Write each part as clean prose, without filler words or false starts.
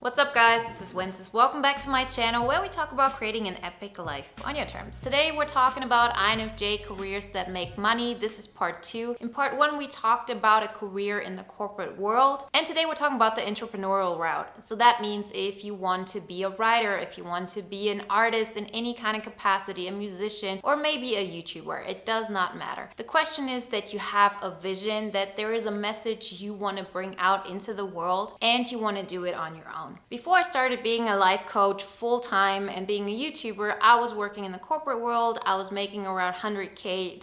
What's up guys, this is Wenzes. Welcome back to my channel where we talk about creating an epic life on your terms. Today we're talking about INFJ careers that make money. This is part 2. In part 1 we talked about a career in the corporate world, and today we're talking about the entrepreneurial route. So that means if you want to be a writer, if you want to be an artist in any kind of capacity, a musician, or maybe a YouTuber, it does not matter. The question is that you have a vision, that there is a message you want to bring out into the world, and you want to do it on your own. Before I started being a life coach full-time and being a YouTuber, I was working in the corporate world. I was making around $100K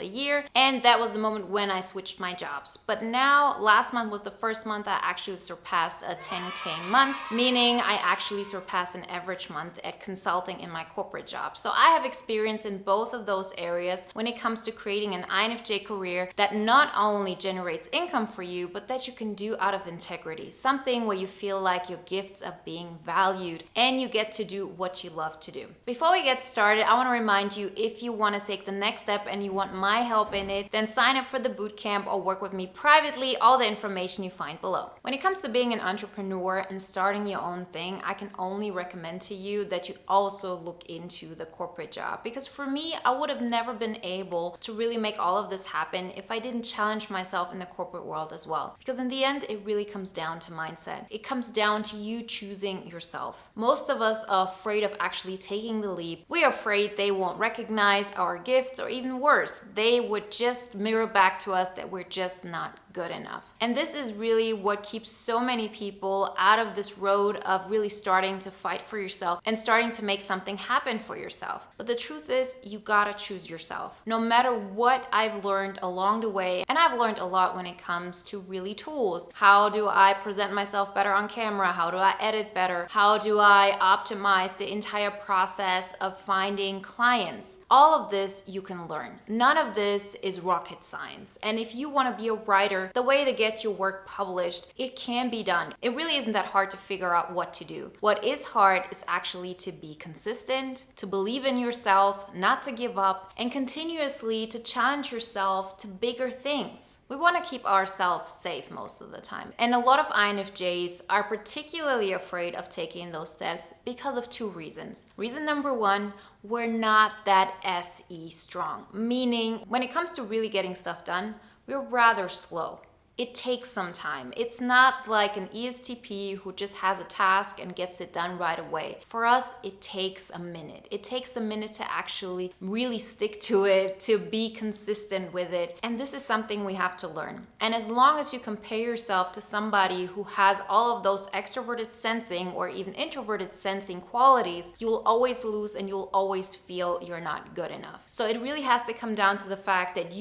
a year, and that was the moment when I switched my jobs. But now, last month was the first month I actually surpassed a 10K month, meaning I actually surpassed an average month at consulting in my corporate job. So I have experience in both of those areas when it comes to creating an INFJ career that not only generates income for you, but that you can do out of integrity, something where you feel like your gifts are being valued and you get to do what you love to do. Before we get started, I want to remind you, if you want to take the next step and you want my help in it, then sign up for the bootcamp or work with me privately. All the information you find below. When it comes to being an entrepreneur and starting your own thing, I can only recommend to you that you also look into the corporate job, because for me, I would have never been able to really make all of this happen if I didn't challenge myself in the corporate world as well. Because in the end, it really comes down to mindset. It comes down to you choosing yourself. Most of us are afraid of actually taking the leap. We are afraid they won't recognize our gifts, or even worse, they would just mirror back to us that we're just not good enough. And this is really what keeps so many people out of this road of really starting to fight for yourself and starting to make something happen for yourself. But the truth is, you gotta choose yourself. No matter what I've learned along the way, and I've learned a lot when it comes to really tools. How do I present myself better on camera? How do I edit better? How do I optimize the entire process of finding clients? All of this you can learn. None of this is rocket science. And if you want to be a writer, the way to get your work published, it can be done. It really isn't that hard to figure out what to do. What is hard is actually to be consistent, to believe in yourself, not to give up, and continuously to challenge yourself to bigger things. We want to keep ourselves safe most of the time. And a lot of INFJs are particularly afraid of taking those steps because of 2 reasons. Reason number 1, we're not that SE strong, meaning when it comes to really getting stuff done, we're rather slow. It takes some time. It's not like an ESTP who just has a task and gets it done right away. For us, it takes a minute. It takes a minute to actually really stick to it, to be consistent with it. And this is something we have to learn. And as long as you compare yourself to somebody who has all of those extroverted sensing or even introverted sensing qualities, you will always lose and you'll always feel you're not good enough. So it really has to come down to the fact that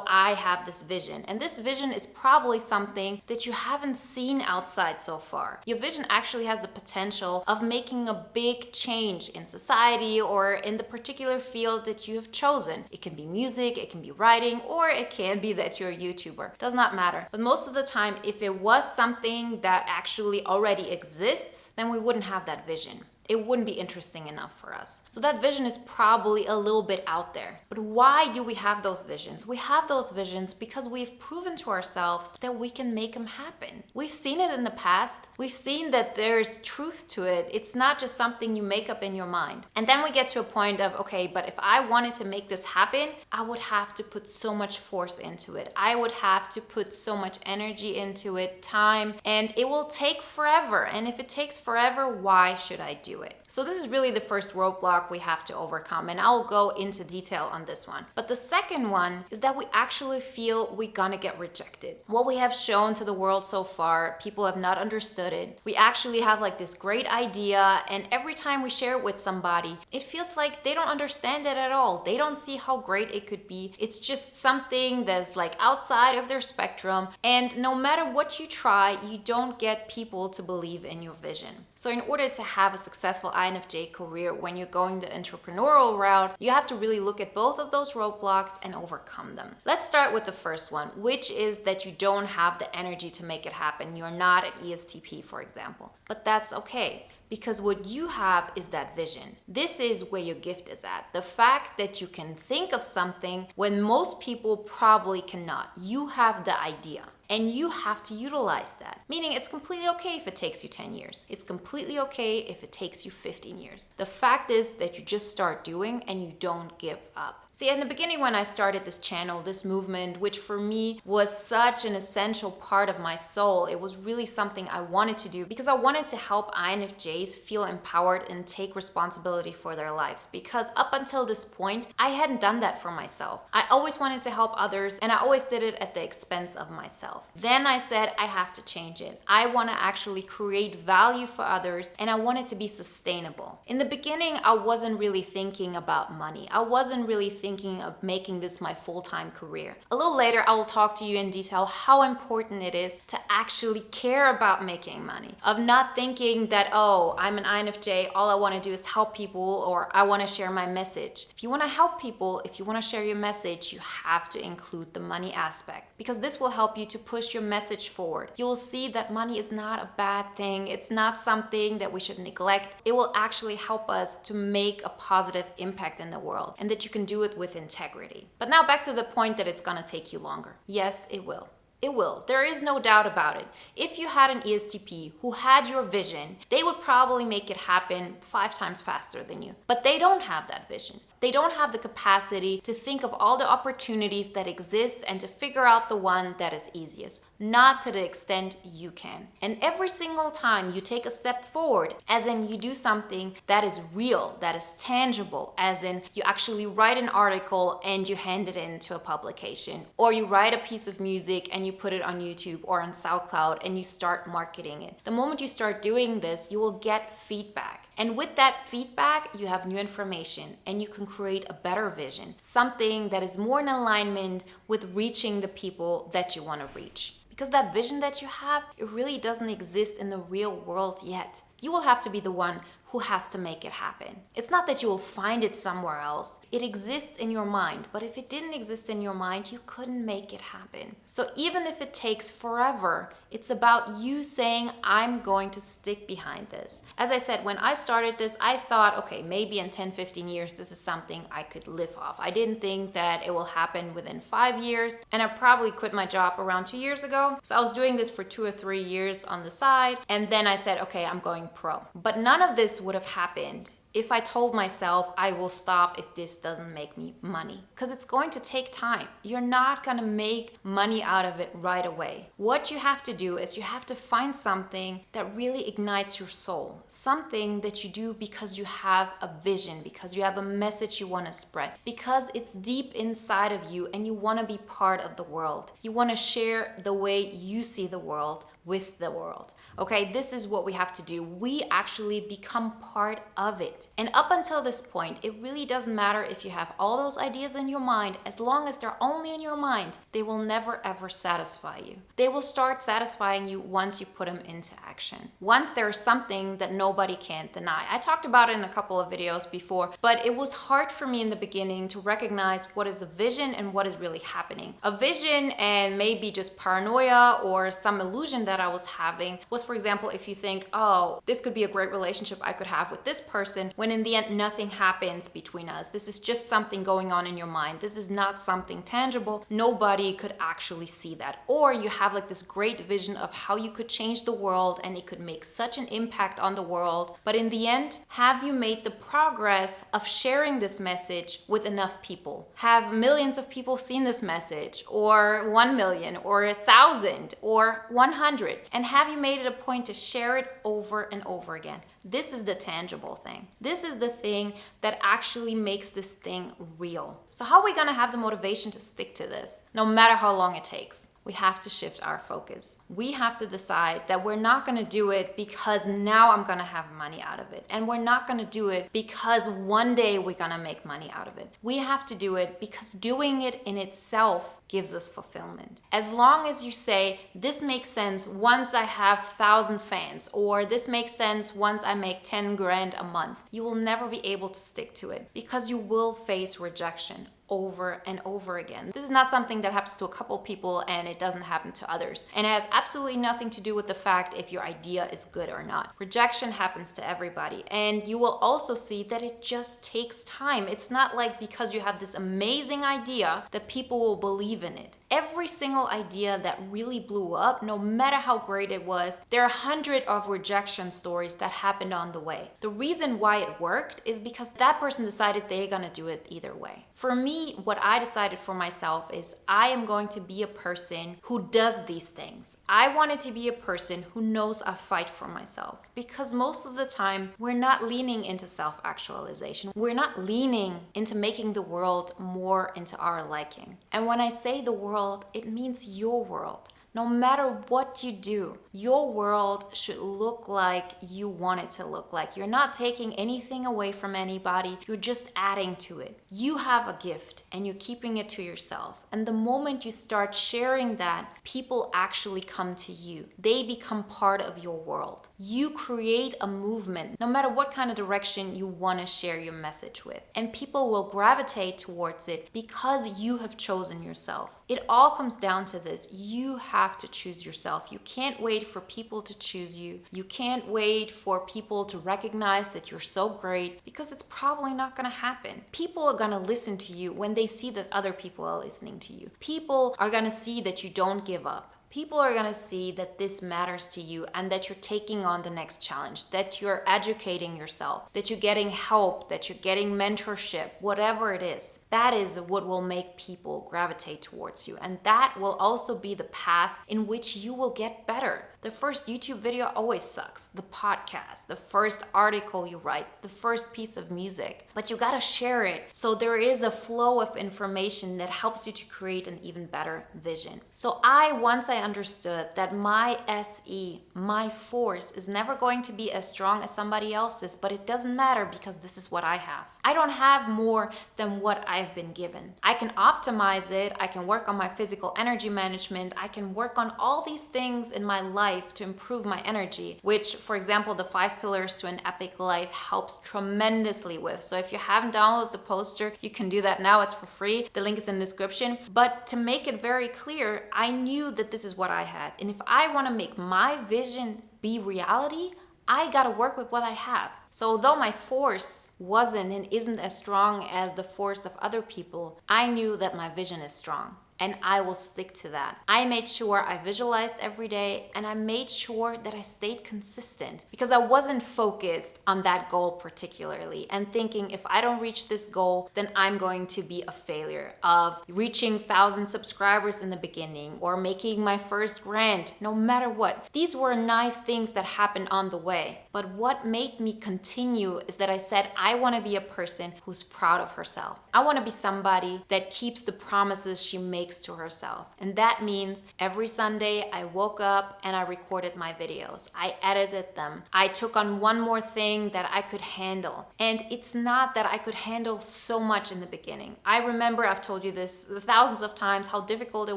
I have this vision. And this vision is probably something that you haven't seen outside so far. Your vision actually has the potential of making a big change in society or in the particular field that you have chosen. It can be music, it can be writing, or it can be that you're a YouTuber. Does not matter. But most of the time, if it was something that actually already exists, then we wouldn't have that vision. It wouldn't be interesting enough for us. So that vision is probably a little bit out there. But why do we have those visions? We have those visions because we've proven to ourselves that we can make them happen. We've seen it in the past. We've seen that there's truth to it. It's not just something you make up in your mind. And then we get to a point of, okay, but if I wanted to make this happen, I would have to put so much force into it. I would have to put so much energy into it, time, and it will take forever. And if it takes forever, why should I do it? So this is really the first roadblock we have to overcome, and I'll go into detail on this one. But the second one is that we actually feel we're gonna get rejected. What we have shown to the world so far, people have not understood it. We actually have like this great idea, and every time we share it with somebody, it feels like they don't understand it at all. They don't see how great it could be. It's just something that's like outside of their spectrum, and no matter what you try, you don't get people to believe in your vision. So in order to have a successful INFJ career when you're going the entrepreneurial route, you have to really look at both of those roadblocks and overcome them. Let's start with the first one, which is that you don't have the energy to make it happen. You're not an ESTP, for example. But that's okay, because what you have is that vision. This is where your gift is at. The fact that you can think of something when most people probably cannot. You have the idea. And you have to utilize that. Meaning it's completely okay if it takes you 10 years. It's completely okay if it takes you 15 years. The fact is that you just start doing and you don't give up. See, in the beginning when I started this channel, this movement, which for me was such an essential part of my soul, it was really something I wanted to do because I wanted to help INFJs feel empowered and take responsibility for their lives. Because up until this point, I hadn't done that for myself. I always wanted to help others and I always did it at the expense of myself. Then I said, I have to change it. I want to actually create value for others and I want it to be sustainable. In the beginning, I wasn't really thinking about money. I wasn't really thinking of making this my full-time career. A little later, I will talk to you in detail how important it is to actually care about making money, of not thinking that, oh, I'm an INFJ, all I want to do is help people, or I want to share my message. If you want to help people, if you want to share your message, you have to include the money aspect because this will help you to push your message forward. You will see that money is not a bad thing. It's not something that we should neglect. It will actually help us to make a positive impact in the world and that you can do it with integrity. But now back to the point that it's gonna take you longer. Yes, it will. It will. There is no doubt about it. If you had an ESTP who had your vision, they would probably make it happen 5 times faster than you. But they don't have that vision. They don't have the capacity to think of all the opportunities that exist and to figure out the one that is easiest. Not to the extent you can. And every single time you take a step forward, as in you do something that is real, that is tangible, as in you actually write an article and you hand it in to a publication, or you write a piece of music and you put it on YouTube or on SoundCloud and you start marketing it. The moment you start doing this, you will get feedback. And with that feedback, you have new information and you can create a better vision, something that is more in alignment with reaching the people that you want to reach. Because that vision that you have, it really doesn't exist in the real world yet. You will have to be the one who has to make it happen. It's not that you will find it somewhere else. It exists in your mind, but if it didn't exist in your mind, you couldn't make it happen. So even if it takes forever, it's about you saying, I'm going to stick behind this. As I said, when I started this, I thought, okay, maybe in 10, 15 years, this is something I could live off. I didn't think that it will happen within 5 years, and I probably quit my job around 2 years ago. So I was doing this for 2 or 3 years on the side, and then I said, okay, I'm going pro. But none of this would have happened if I told myself I will stop if this doesn't make me money. Because it's going to take time. You're not going to make money out of it right away. What you have to do is you have to find something that really ignites your soul. Something that you do because you have a vision, because you have a message you want to spread, because it's deep inside of you and you want to be part of the world. You want to share the way you see the world with the world. Okay, this is what we have to do. We actually become part of it. And up until this point, it really doesn't matter if you have all those ideas in your mind. As long as they're only in your mind, they will never ever satisfy you. They will start satisfying you once you put them into action. Once there is something that nobody can deny. I talked about it in a couple of videos before, but it was hard for me in the beginning to recognize what is a vision and what is really happening. A vision and maybe just paranoia or some illusion that I was having was, for example, if you think, oh, this could be a great relationship I could have with this person, when in the end nothing happens between us. This is just something going on in your mind. This is not something tangible. Nobody could actually see that. Or you have like this great vision of how you could change the world and it could make such an impact on the world. But in the end, have you made the progress of sharing this message with enough people? Have millions of people seen this message, or 1 million, or 1,000, or 100? And have you made it a point to share it over and over again? This is the tangible thing. This is the thing that actually makes this thing real. So how are we gonna have the motivation to stick to this, no matter how long it takes? We have to shift our focus. We have to decide that we're not going to do it because now I'm going to have money out of it. And we're not going to do it because one day we're going to make money out of it. We have to do it because doing it in itself gives us fulfillment. As long as you say, this makes sense once I have 1,000 fans, or this makes sense once I make 10 grand a month, you will never be able to stick to it because you will face rejection. over and over again. This is not something that happens to a couple people and it doesn't happen to others. And it has absolutely nothing to do with the fact if your idea is good or not. Rejection happens to everybody. And you will also see that it just takes time. It's not like because you have this amazing idea that people will believe in it. Every single idea that really blew up, no matter how great it was, there are 100 of rejection stories that happened on the way. The reason why it worked is because that person decided they're gonna do it either way. For me, what I decided for myself is I am going to be a person who does these things. I wanted to be a person who knows I fight for myself, because most of the time we're not leaning into self-actualization. We're not leaning into making the world more into our liking. And when I say the world, it means your world. No matter what you do, your world should look like you want it to look like. You're not taking anything away from anybody. You're just adding to it. You have a gift and you're keeping it to yourself. And the moment you start sharing that, people actually come to you. They become part of your world. You create a movement, no matter what kind of direction you want to share your message with. And people will gravitate towards it because you have chosen yourself. It all comes down to this. You have to choose yourself. You can't wait for people to choose you. You can't wait for people to recognize that you're so great, because it's probably not going to happen. People are going to listen to you when they see that other people are listening to you. People are going to see that you don't give up. People are going to see that this matters to you and that you're taking on the next challenge, that you're educating yourself, that you're getting help, that you're getting mentorship, whatever it is. That is what will make people gravitate towards you. And that will also be the path in which you will get better. The first YouTube video always sucks. The podcast, the first article you write, the first piece of music. But you gotta share it so there is a flow of information that helps you to create an even better vision. So once I understood that my SE, my force, is never going to be as strong as somebody else's, but it doesn't matter because this is what I have. I don't have more than what I've been given. I can optimize it. I can work on my physical energy management. I can work on all these things in my life to improve my energy, which, for example, the 5 pillars to an epic life helps tremendously with. So if you haven't downloaded the poster, you can do that now. It's for free. The link is in the description. But to make it very clear, I knew that this is what I had. And if I want to make my vision be reality, I gotta work with what I have. So although my force wasn't and isn't as strong as the force of other people, I knew that my vision is strong. And I will stick to that. I made sure I visualized every day, and I made sure that I stayed consistent, because I wasn't focused on that goal particularly and thinking if I don't reach this goal, then I'm going to be a failure of reaching 1,000 subscribers in the beginning or making my first grant, no matter what. These were nice things that happened on the way. But what made me continue is that I said, I want to be a person who's proud of herself. I want to be somebody that keeps the promises she makes to herself. And that means every Sunday I woke up and I recorded my videos. I edited them. I took on one more thing that I could handle. And it's not that I could handle so much in the beginning. I remember, I've told you this thousands of times, how difficult it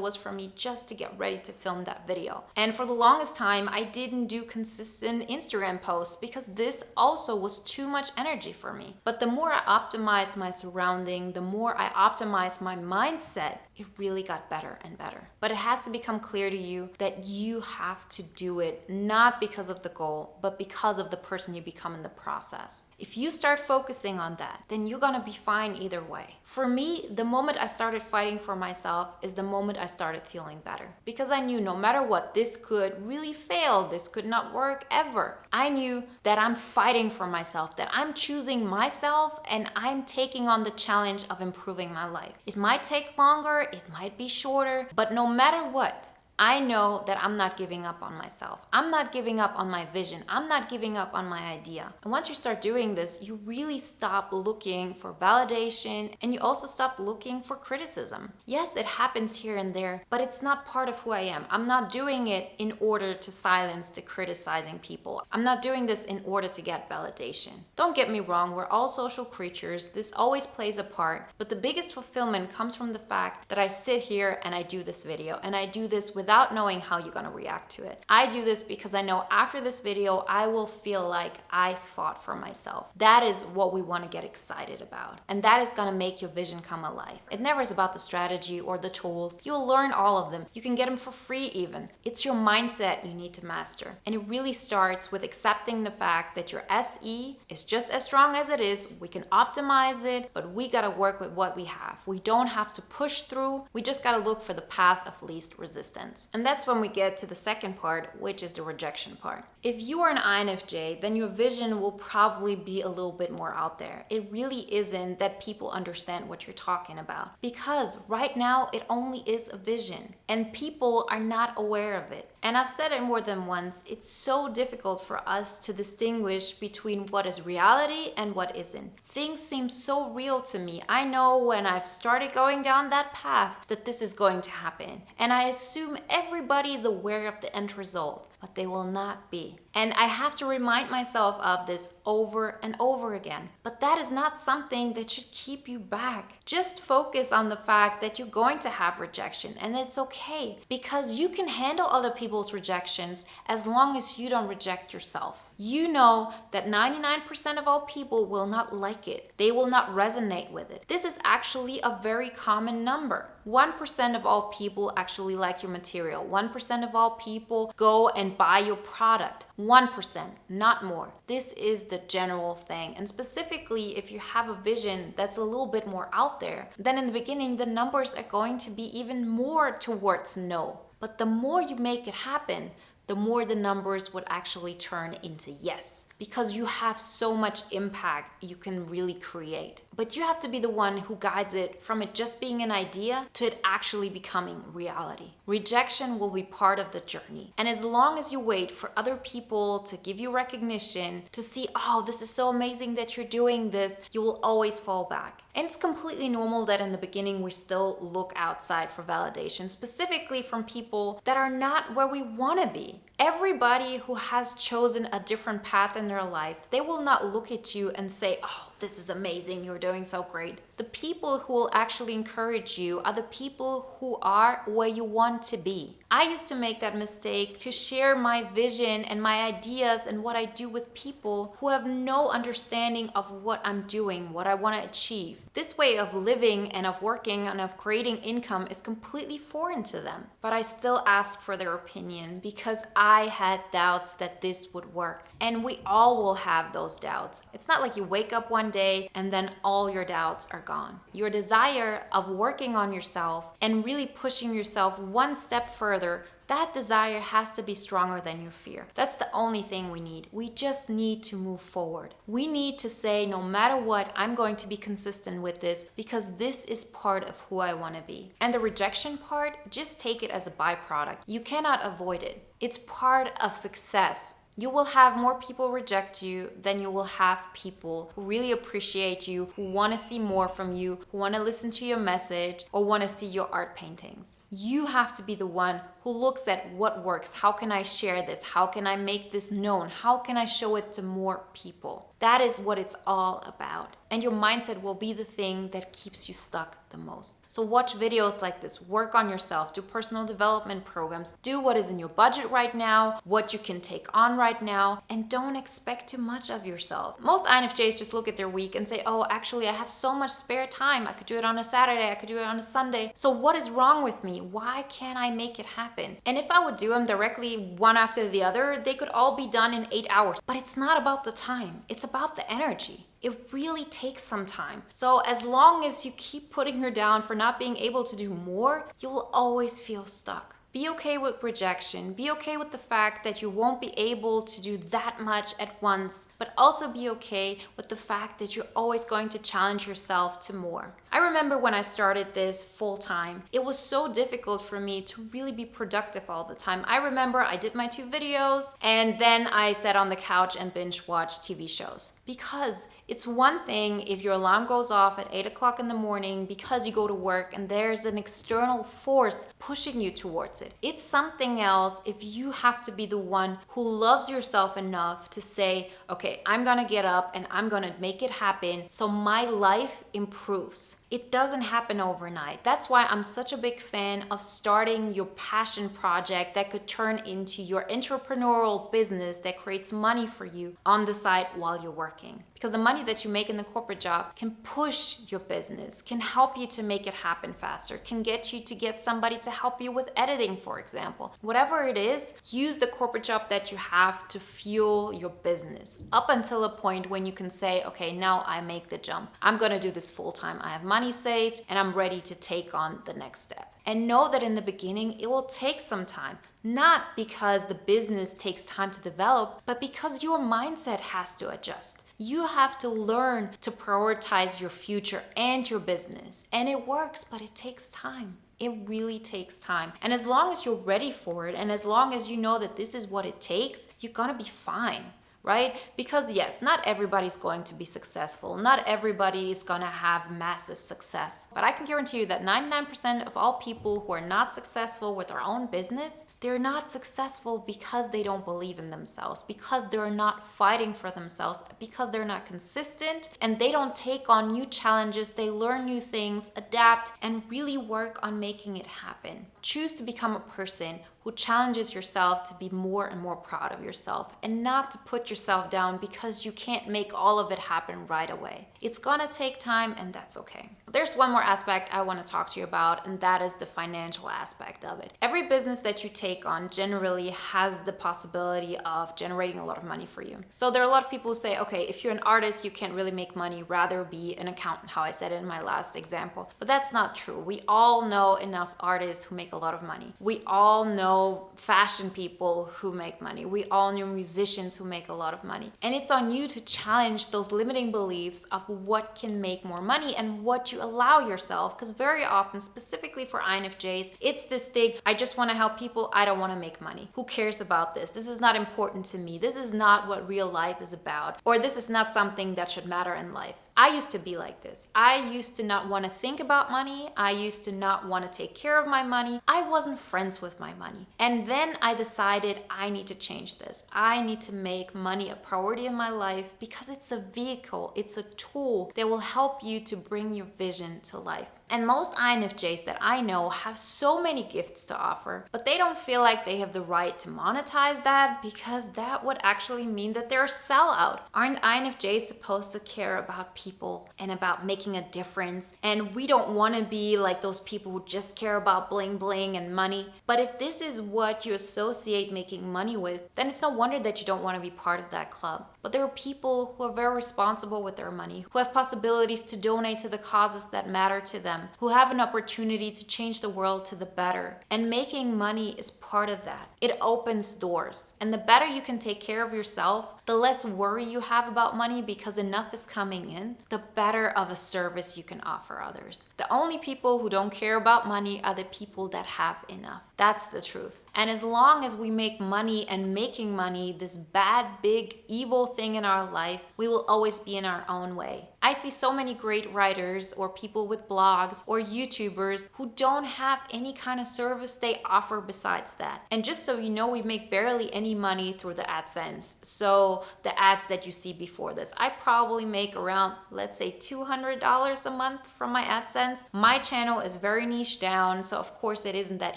was for me just to get ready to film that video. And for the longest time, I didn't do consistent Instagram posts because this also was too much energy for me. But the more I optimized my surrounding, the more I optimized my mindset, it really got better and better. But it has to become clear to you that you have to do it not because of the goal, but because of the person you become in the process. If you start focusing on that, then you're gonna be fine either way. For me, the moment I started fighting for myself is the moment I started feeling better. Because I knew no matter what, this could really fail, this could not work ever. I knew that I'm fighting for myself, that I'm choosing myself, and I'm taking on the challenge of improving my life. It might take longer, it might be shorter, but no matter what, I know that I'm not giving up on myself. I'm not giving up on my vision. I'm not giving up on my idea. And once you start doing this, you really stop looking for validation, and you also stop looking for criticism. Yes, it happens here and there, but it's not part of who I am. I'm not doing it in order to silence the criticizing people. I'm not doing this in order to get validation. Don't get me wrong, we're all social creatures. This always plays a part, but the biggest fulfillment comes from the fact that I sit here and I do this video, and I do this with without knowing how you're gonna react to it. I do this because I know after this video, I will feel like I fought for myself. That is what we wanna get excited about. And that is gonna make your vision come alive. It never is about the strategy or the tools. You'll learn all of them. You can get them for free even. It's your mindset you need to master. And it really starts with accepting the fact that your SE is just as strong as it is. We can optimize it, but we gotta work with what we have. We don't have to push through. We just gotta look for the path of least resistance. And that's when we get to the second part, which is the rejection part. If you are an INFJ, then your vision will probably be a little bit more out there. It really isn't that people understand what you're talking about, because right now it only is a vision and people are not aware of it. And I've said it more than once, it's so difficult for us to distinguish between what is reality and what isn't. Things seem so real to me. I know when I've started going down that path that this is going to happen. And I assume everybody is aware of the end result, but they will not be. And I have to remind myself of this over and over again. But that is not something that should keep you back. Just focus on the fact that you're going to have rejection, and it's okay, because you can handle other people's rejections as long as you don't reject yourself. You know that 99% of all people will not like it. They will not resonate with it. This is actually a very common number. 1% of all people actually like your material. 1% of all people go and buy your product. 1%, not more. This is the general thing. And specifically, if you have a vision that's a little bit more out there, then in the beginning, the numbers are going to be even more towards no. But the more you make it happen, the more the numbers would actually turn into yes, because you have so much impact you can really create. But you have to be the one who guides it from it just being an idea to it actually becoming reality. Rejection will be part of the journey. And as long as you wait for other people to give you recognition, to see, oh, this is so amazing that you're doing this, you will always fall back. And it's completely normal that in the beginning we still look outside for validation, specifically from people that are not where we want to be. Everybody who has chosen a different path in their life, they will not look at you and say, oh, this is amazing, you're doing so great. The people who will actually encourage you are the people who are where you want to be. I used to make that mistake to share my vision and my ideas and what I do with people who have no understanding of what I'm doing, what I want to achieve. This way of living and of working and of creating income is completely foreign to them. But I still asked for their opinion because I had doubts that this would work. And we all will have those doubts. It's not like you wake up one day and then all your doubts are gone. Your desire of working on yourself and really pushing yourself one step further, that desire has to be stronger than your fear. That's the only thing we need. We just need to move forward. We need to say, no matter what, I'm going to be consistent with this because this is part of who I want to be. And the rejection part, just take it as a byproduct. You cannot avoid it. It's part of success. You will have more people reject you than you will have people who really appreciate you, who want to see more from you, who want to listen to your message, or want to see your art paintings. You have to be the one who looks at what works. How can I share this? How can I make this known? How can I show it to more people? That is what it's all about. And your mindset will be the thing that keeps you stuck the most. So watch videos like this, work on yourself, do personal development programs, do what is in your budget right now, what you can take on right now, and don't expect too much of yourself. Most INFJs just look at their week and say, oh, actually, I have so much spare time. I could do it on a Saturday, I could do it on a Sunday. So what is wrong with me? Why can't I make it happen? And if I would do them directly one after the other, they could all be done in 8 hours. But it's not about the time, it's about the energy. It really takes some time. So as long as you keep putting her down for not being able to do more, you will always feel stuck. Be okay with rejection. Be okay with the fact that you won't be able to do that much at once, but also be okay with the fact that you're always going to challenge yourself to more. I remember when I started this full time, it was so difficult for me to really be productive all the time. I remember I did my 2 videos and then I sat on the couch and binge watched TV shows. Because it's one thing if your alarm goes off at 8 o'clock in the morning because you go to work and there's an external force pushing you towards it. It's something else if you have to be the one who loves yourself enough to say, okay, I'm gonna get up and I'm gonna make it happen so my life improves. It doesn't happen overnight. That's why I'm such a big fan of starting your passion project that could turn into your entrepreneurial business that creates money for you on the side while you're working. Because the money that you make in the corporate job can push your business, can help you to make it happen faster, can get you to get somebody to help you with editing, for example. Whatever it is, use the corporate job that you have to fuel your business up until a point when you can say, okay, now I make the jump. I'm gonna do this full time. I have money saved and I'm ready to take on the next step. And know that in the beginning, it will take some time. Not because the business takes time to develop, but because your mindset has to adjust. You have to learn to prioritize your future and your business. And it works, but it takes time. It really takes time. And as long as you're ready for it, and as long as you know that this is what it takes, you're gonna be fine. Right? Because yes, not everybody's going to be successful. Not everybody is gonna have massive success. But I can guarantee you that 99% of all people who are not successful with their own business, they're not successful because they don't believe in themselves, because they're not fighting for themselves, because they're not consistent, and they don't take on new challenges, they learn new things, adapt, and really work on making it happen. Choose to become a person who challenges yourself to be more and more proud of yourself and not to put yourself down because you can't make all of it happen right away. It's gonna take time, and that's okay. There's one more aspect I want to talk to you about, and that is the financial aspect of it. Every business that you take on generally has the possibility of generating a lot of money for you. So there are a lot of people who say, okay, if you're an artist, you can't really make money, rather be an accountant, how I said it in my last example. But that's not true. We all know enough artists who make a lot of money. We all know fashion people who make money. We all know musicians who make a lot of money. And it's on you to challenge those limiting beliefs of what can make more money and what you allow yourself, because very often, specifically for INFJs, it's this thing, I just want to help people, I don't want to make money. Who cares about this? This is not important to me. This is not what real life is about, or this is not something that should matter in life. I used to be like this. I used to not want to think about money. I used to not want to take care of my money. I wasn't friends with my money. And then I decided I need to change this. I need to make money a priority in my life because it's a vehicle, it's a tool that will help you to bring your vision to life. And most INFJs that I know have so many gifts to offer, but they don't feel like they have the right to monetize that because that would actually mean that they're a sellout. Aren't INFJs supposed to care about people and about making a difference? And we don't want to be like those people who just care about bling bling and money. But if this is what you associate making money with, then it's no wonder that you don't want to be part of that club. But there are people who are very responsible with their money, who have possibilities to donate to the causes that matter to them, who have an opportunity to change the world to the better. And making money is part of that. It opens doors. And the better you can take care of yourself, the less worry you have about money because enough is coming in, the better of a service you can offer others. The only people who don't care about money are the people that have enough. That's the truth. And as long as we make money and making money this bad, big, evil thing in our life, we will always be in our own way. I see so many great writers or people with blogs or YouTubers who don't have any kind of service they offer besides that. And just so you know, we make barely any money through the AdSense. So the ads that you see before this, I probably make around, let's say $200 a month from my AdSense. My channel is very niche down, so of course it isn't that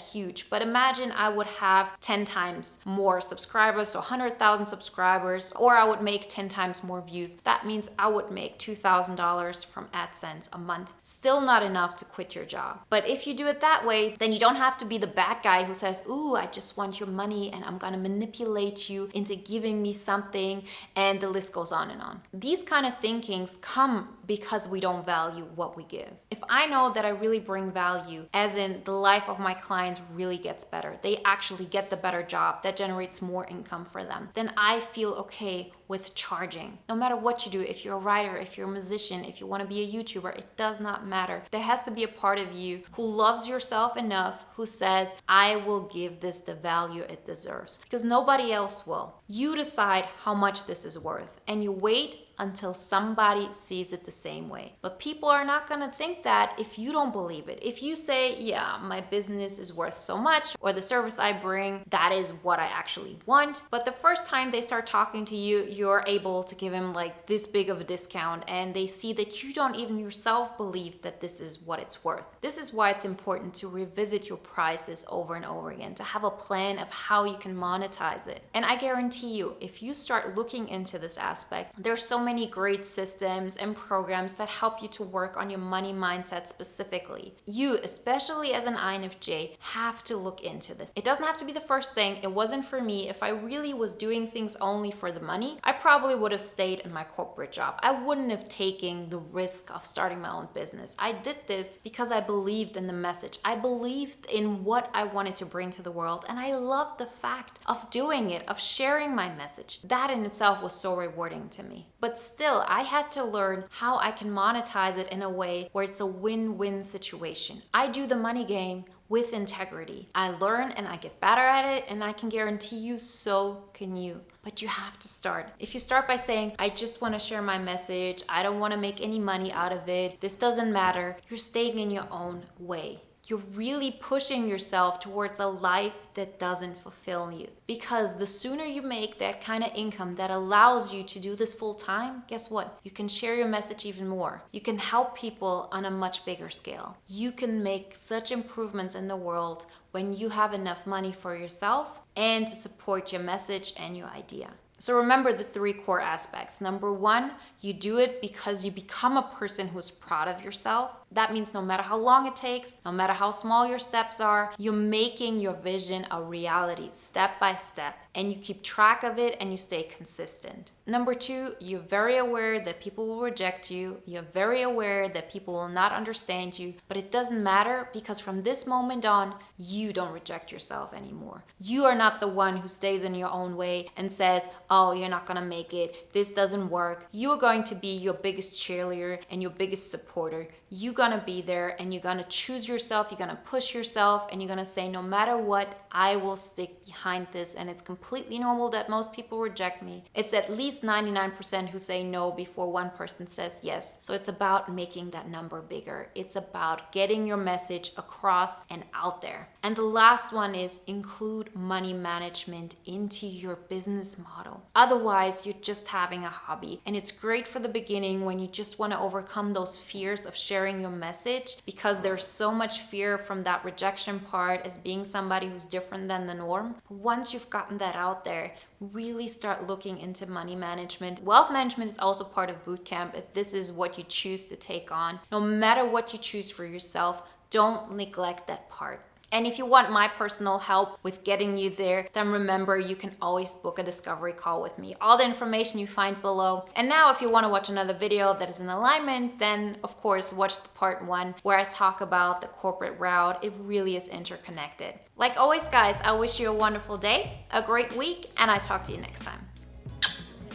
huge. But imagine I would have 10 times more subscribers, so 100,000 subscribers, or I would make 10 times more views. That means I would make $2,000 from AdSense a month. Still not enough to quit your job. But if you do it that way, then you don't have to be the bad guy who says, ooh, I just want your money and I'm gonna manipulate you into giving me something, and the list goes on and on. These kind of thinkings come because we don't value what we give. If I know that I really bring value, as in the life of my clients really gets better, they actually get the better job that generates more income for them, then I feel okay with charging. No matter what you do, if you're a writer, if you're a musician, if you want to be a YouTuber, it does not matter. There has to be a part of you who loves yourself enough, who says, I will give this the value it deserves, because nobody else will. You decide how much this is worth. and you wait until somebody sees it the same way. But people are not gonna think that if you don't believe it. If you say, yeah, my business is worth so much, or the service I bring, that is what I actually want. But the first time they start talking to you, you're able to give them like this big of a discount, and they see that you don't even yourself believe that this is what it's worth. This is why it's important to revisit your prices over and over again, to have a plan of how you can monetize it. And I guarantee you, if you start looking into this aspect, there's so many great systems and programs that help you to work on your money mindset specifically. You, especially as an INFJ, have to look into this. It doesn't have to be the first thing. It wasn't for me. If I really was doing things only for the money, I probably would have stayed in my corporate job. I wouldn't have taken the risk of starting my own business. I did this because I believed in the message. I believed in what I wanted to bring to the world, and I loved the fact of doing it, of sharing my message. That in itself was so rewarding to me. But still, I had to learn how I can monetize it in a way where it's a win-win situation. I do the money game with integrity. I learn and I get better at it, and I can guarantee you, so can you. But you have to start. If you start by saying, I just want to share my message, I don't want to make any money out of it, this doesn't matter, you're staying in your own way. You're really pushing yourself towards a life that doesn't fulfill you. Because the sooner you make that kind of income that allows you to do this full time, guess what? You can share your message even more. You can help people on a much bigger scale. You can make such improvements in the world when you have enough money for yourself and to support your message and your idea. So remember the 3 core aspects. Number 1, you do it because you become a person who's proud of yourself. That means no matter how long it takes, no matter how small your steps are, you're making your vision a reality step by step, and you keep track of it and you stay consistent. Number 2, you're very aware that people will reject you. You're very aware that people will not understand you, but it doesn't matter because from this moment on, you don't reject yourself anymore. You are not the one who stays in your own way and says, oh, you're not gonna make it, this doesn't work. You are going to be your biggest cheerleader and your biggest supporter. You're gonna be there and you're gonna choose yourself, you're gonna push yourself, and you're gonna say, no matter what, I will stick behind this. And it's completely normal that most people reject me. It's at least 99% who say no before one person says yes. So it's about making that number bigger. It's about getting your message across and out there. And the last one is include money management into your business model. Otherwise, you're just having a hobby. And it's great for the beginning when you just want to overcome those fears of sharing your message, because there's so much fear from that rejection part as being somebody who's different than the norm. Once you've gotten that out there, really start looking into money management. Wealth management is also part of bootcamp if this is what you choose to take on. No matter what you choose for yourself, don't neglect that part. And if you want my personal help with getting you there, then remember, you can always book a discovery call with me. All the information you find below. And now if you want to watch another video that is in alignment, then of course watch the part 1 where I talk about the corporate route. It really is interconnected. Like always, guys, I wish you a wonderful day, a great week, and I talk to you next time.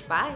Bye.